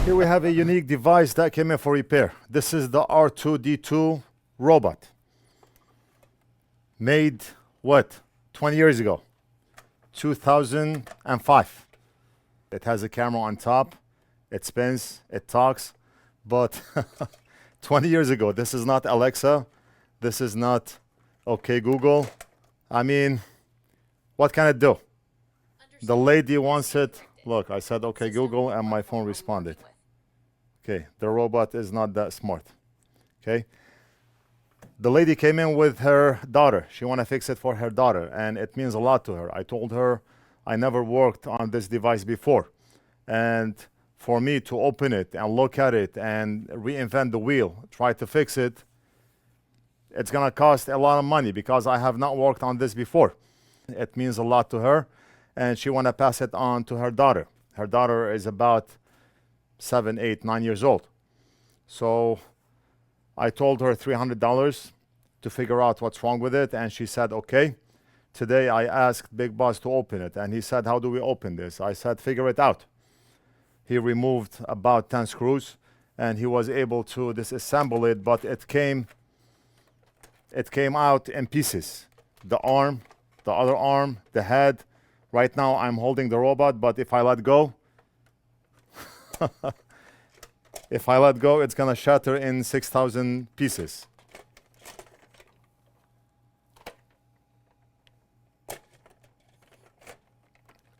Here we have a unique device that came in for repair. This is the R2-D2 robot. Made, what, 20 years ago? 2005. It has a camera on top. It spins, it talks. But 20 years ago, this is not Alexa. This is not OK Google. I mean, what can it do? The lady wants it. Look, I said OK Google and my phone responded. Okay, the robot is not that smart. Okay. The lady came in with her daughter. She want to fix it for her daughter, and it means a lot to her. I told her I never worked on this device before. And for me to open it and look at it and reinvent the wheel, try to fix it, it's going to cost a lot of money because I have not worked on this before. It means a lot to her, and she want to pass it on to her daughter. Her daughter is about 7, 8, 9 years old. So I told her $300 to figure out what's wrong with it, and she said, okay. Today I asked Big Boss to open it, and he said, how do we open this? I said, figure it out. He removed about 10 screws, and he was able to disassemble it, but it came out in pieces. The arm, the other arm, the head. Right now I'm holding the robot, but if I let go, if I let go, it's gonna shatter in 6,000 pieces.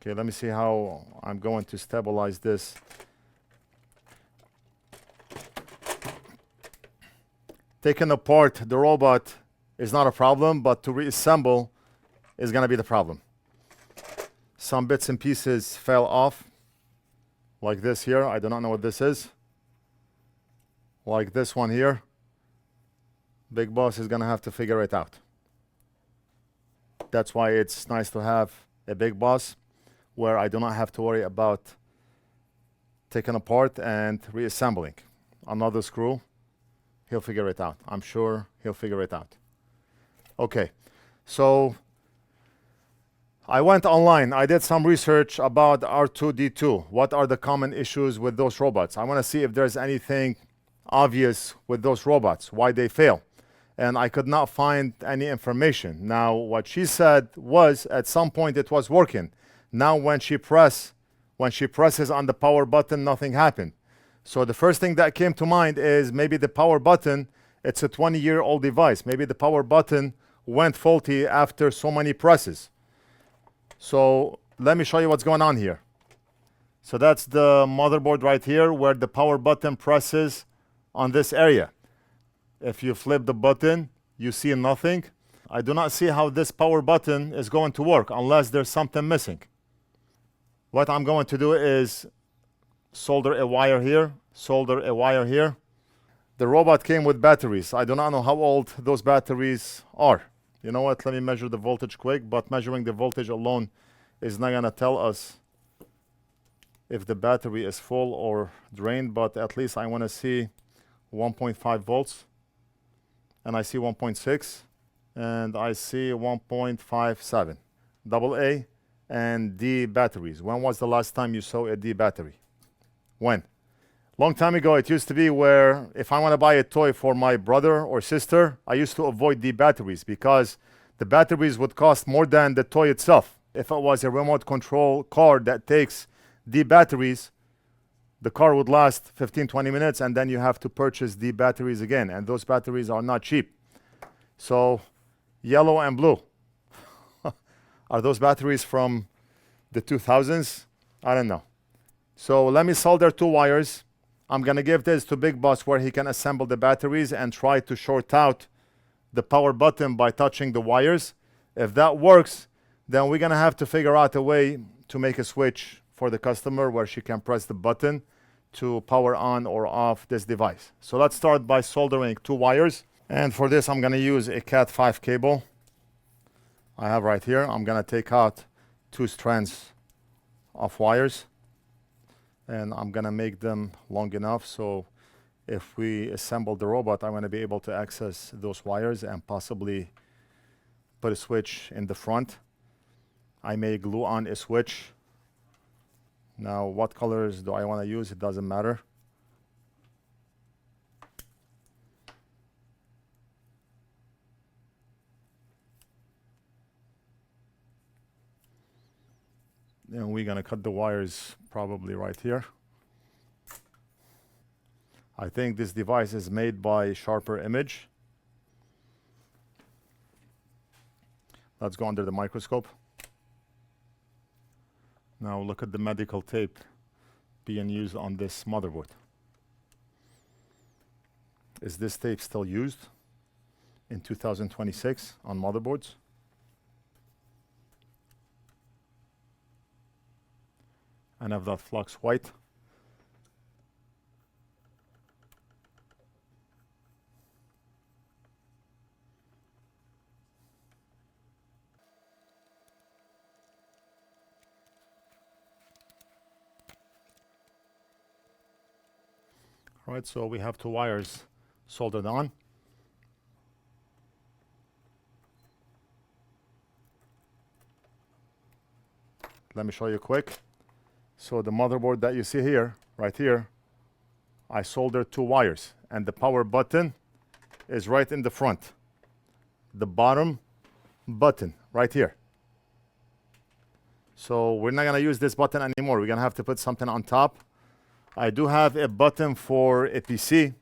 Okay, let me see how I'm going to stabilize this. Taking apart the robot is not a problem, but to reassemble is gonna be the problem. Some bits and pieces fell off, like this here. I do not know what this is. Like this one here. Big Boss is gonna have to figure it out. That's why it's nice to have a Big Boss where I do not have to worry about taking apart and reassembling. Another screw, he'll figure it out. I'm sure he'll figure it out. Okay, so I went online. I did some research about R2-D2. What are the common issues with those robots? I want to see if there's anything obvious with those robots, why they fail. And I could not find any information. Now, what she said was at some point it was working. Now when she presses on the power button, nothing happened. So the first thing that came to mind is maybe the power button, it's a 20-year-old device. Maybe the power button went faulty after so many presses. So let me show you what's going on here. So that's the motherboard right here where the power button presses on this area. If you flip the button, you see nothing. I do not see how this power button is going to work unless there's something missing. What I'm going to do is solder a wire here, solder a wire here. The robot came with batteries. I do not know how old those batteries are. You know what, let me measure the voltage quick, but measuring the voltage alone is not gonna tell us if the battery is full or drained, but at least I wanna see 1.5 volts, and I see 1.6, and I see 1.57. AA and D batteries. When was the last time you saw a D battery? When? Long time ago, it used to be where if I want to buy a toy for my brother or sister, I used to avoid the batteries because the batteries would cost more than the toy itself. If it was a remote control car that takes the batteries, the car would last 15, 20 minutes, and then you have to purchase the batteries again. And those batteries are not cheap. So yellow and blue. Are those batteries from the 2000s? I don't know. So let me solder 2 wires. I'm going to give this to Big Boss where he can assemble the batteries and try to short out the power button by touching the wires. If that works, then we're going to have to figure out a way to make a switch for the customer where she can press the button to power on or off this device. So let's start by soldering 2 wires. And for this, I'm going to use a Cat 5 cable I have right here. I'm going to take out 2 strands of wires, and I'm going to make them long enough so if we assemble the robot, I'm going to be able to access those wires and possibly put a switch in the front. I may glue on a switch. Now, what colors do I want to use? It doesn't matter. And we're going to cut the wires probably right here. I think this device is made by Sharper Image. Let's go under the microscope. Now look at the medical tape being used on this motherboard. Is this tape still used in 2026 on motherboards? And have that Flux white. All right, so we have two wires soldered on. Let me show you quick. So the motherboard that you see here, right here, I soldered two wires, and the power button is right in the front. The bottom button right here. So we're not gonna use this button anymore. We're gonna have to put something on top. I do have a button for a PC,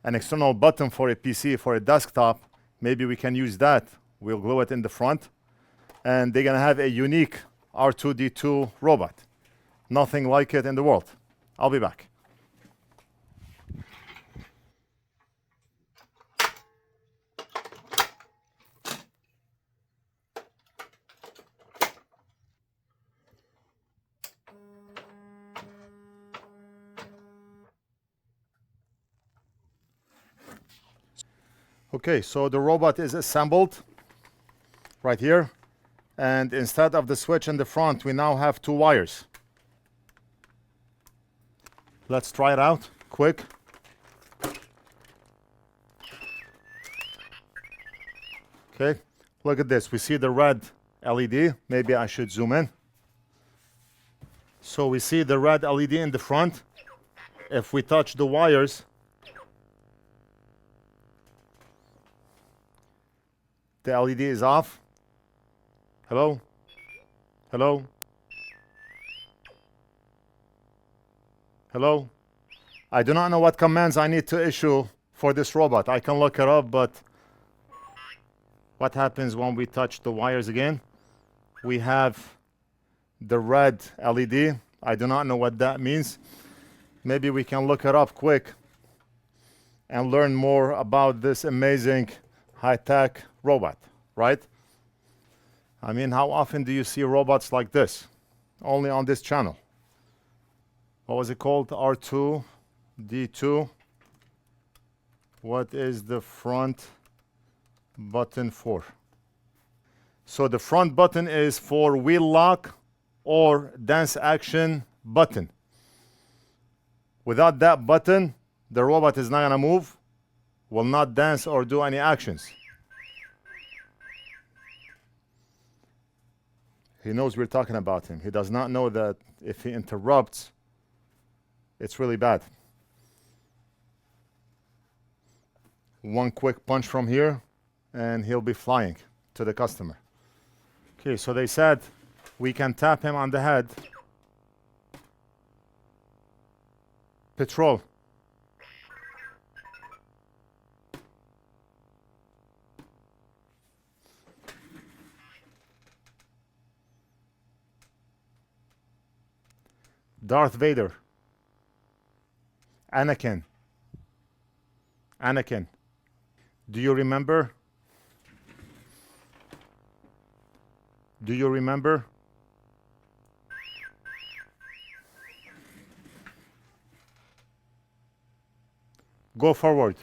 an external button for a PC, for a desktop. Maybe we can use that. We'll glue it in the front. And they're gonna have a unique R2-D2 robot. Nothing like it in the world. I'll be back. Okay, so the robot is assembled right here. And instead of the switch in the front, we now have two wires. Let's try it out quick. Okay, look at this. We see the red LED. Maybe I should zoom in. So we see the red LED in the front. If we touch the wires, the LED is off. Hello? Hello? Hello? I do not know what commands I need to issue for this robot. I can look it up, but what happens when we touch the wires again? We have the red LED. I do not know what that means. Maybe we can look it up quick and learn more about this amazing high-tech robot, right? I mean, how often do you see robots like this? Only on this channel. What was it called? R2-D2. What is the front button for? So the front button is for wheel lock or dance action button. Without that button, the robot is not gonna move, will not dance or do any actions. He knows we're talking about him. He does not know that if he interrupts, it's really bad. One quick punch from here, and he'll be flying to the customer. Okay, so they said we can tap him on the head. Patrol. Darth Vader. Anakin. Anakin. Do you remember? Do you remember? Go forward.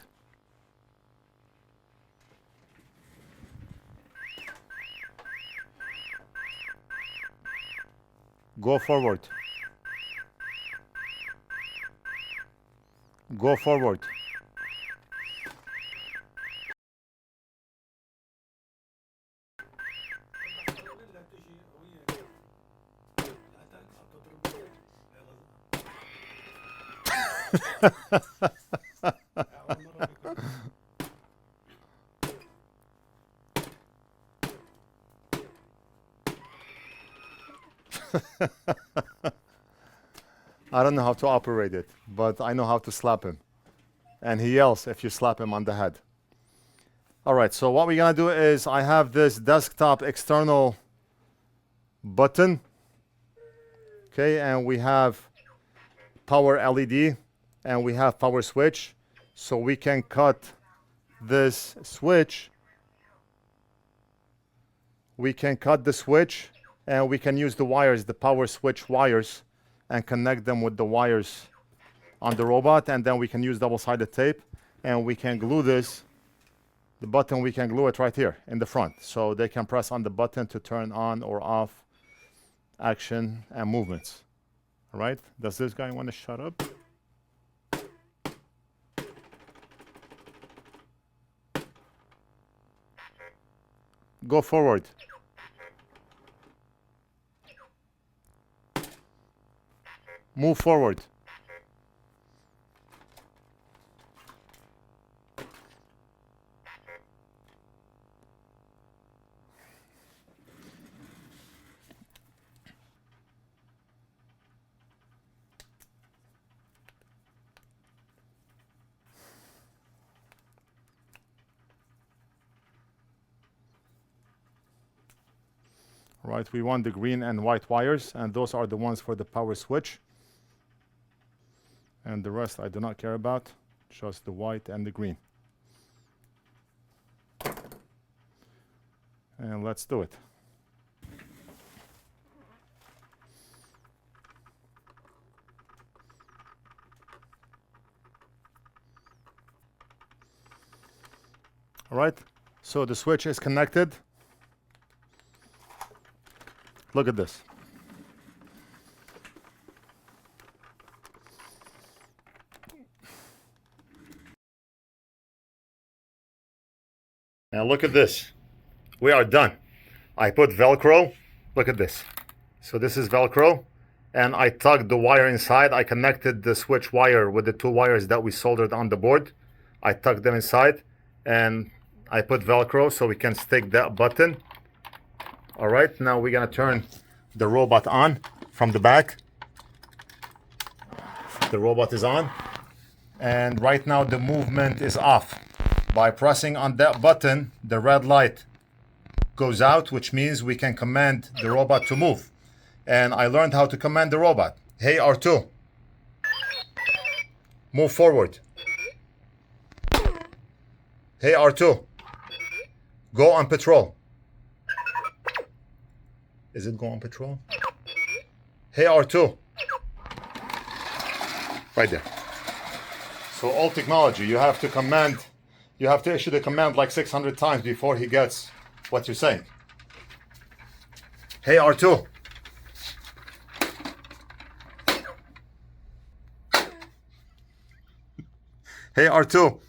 Go forward. Go forward. I don't know how to operate it, but I know how to slap him. And he yells if you slap him on the head. All right, so what we're gonna do is I have this desktop external button. Okay, and we have power LED and we have power switch. So we can cut this switch. We can cut the switch and we can use the wires, the power switch wires, and connect them with the wires on the robot, and then we can use double-sided tape and we can glue this, the button, we can glue it right here in the front, so they can press on the button to turn on or off action and movements. All right, does this guy want to shut up? Go forward. Move forward. Right, we want the green and white wires, and those are the ones for the power switch. And the rest I do not care about, just the white and the green. And let's do it. All right, so the switch is connected. Look at this. And look at this. We are done. I put Velcro. Look at this. So this is Velcro. And I tugged the wire inside. I connected the switch wire with the two wires that we soldered on the board. I tucked them inside. And I put Velcro so we can stick that button. All right, now we're gonna turn the robot on from the back. The robot is on. And right now the movement is off. By pressing on that button, the red light goes out, which means we can command the robot to move. And I learned how to command the robot. Hey, R2, move forward. Hey, R2, go on patrol. Is it go on patrol? Hey, R2. Right there. So all technology, you have to command, you have to issue the command like 600 times before he gets what you're saying. Hey, R2. Hey, R2.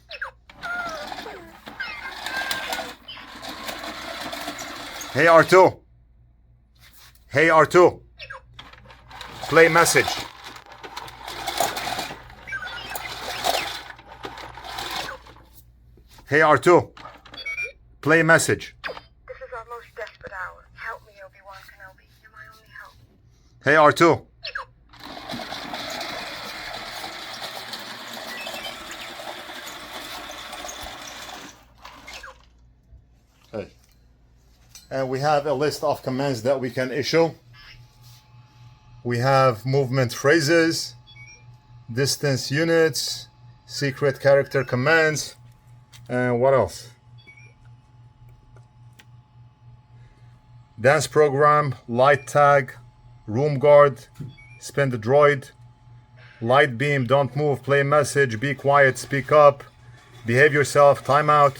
Hey, R2. Hey, R2. Play message. Hey, R2. Play message. This is our most desperate hour. Help me, Obi-Wan Kenobi. You're my only hope. Hey, R2. Hey. And we have a list of commands that we can issue. We have movement phrases, distance units, secret character commands, and what else? Dance program, light tag, room guard, spin the droid, light beam, don't move, play message, be quiet, speak up, behave yourself, timeout,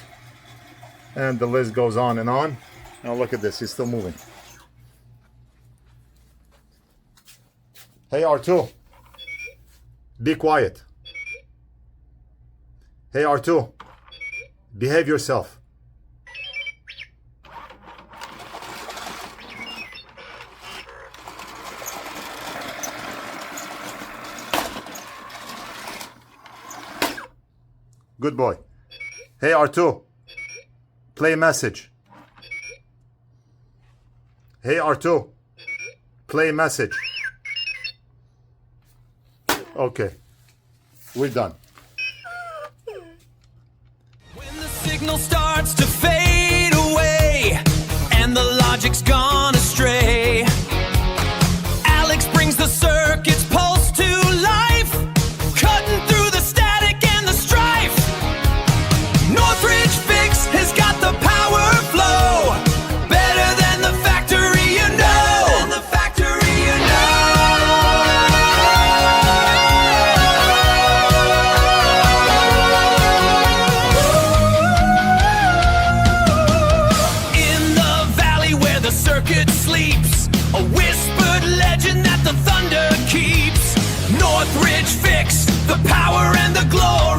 and the list goes on and on. Now look at this, he's still moving. Hey, R2, be quiet. Hey, R2, behave yourself. Good boy. Hey, R2. Play message. Hey, R2. Play message. Okay. We're done. When the signal starts to fade away and the logic's gone astray, Alex brings the circuit's pulse to life, cutting through the static and the strife. NorthridgeFix has got the power flow, better than the factory you know. Better than the factory you In the valley where the circuit sleeps, a whispered legend that the thunder keeps. NorthridgeFix, the power and the glory.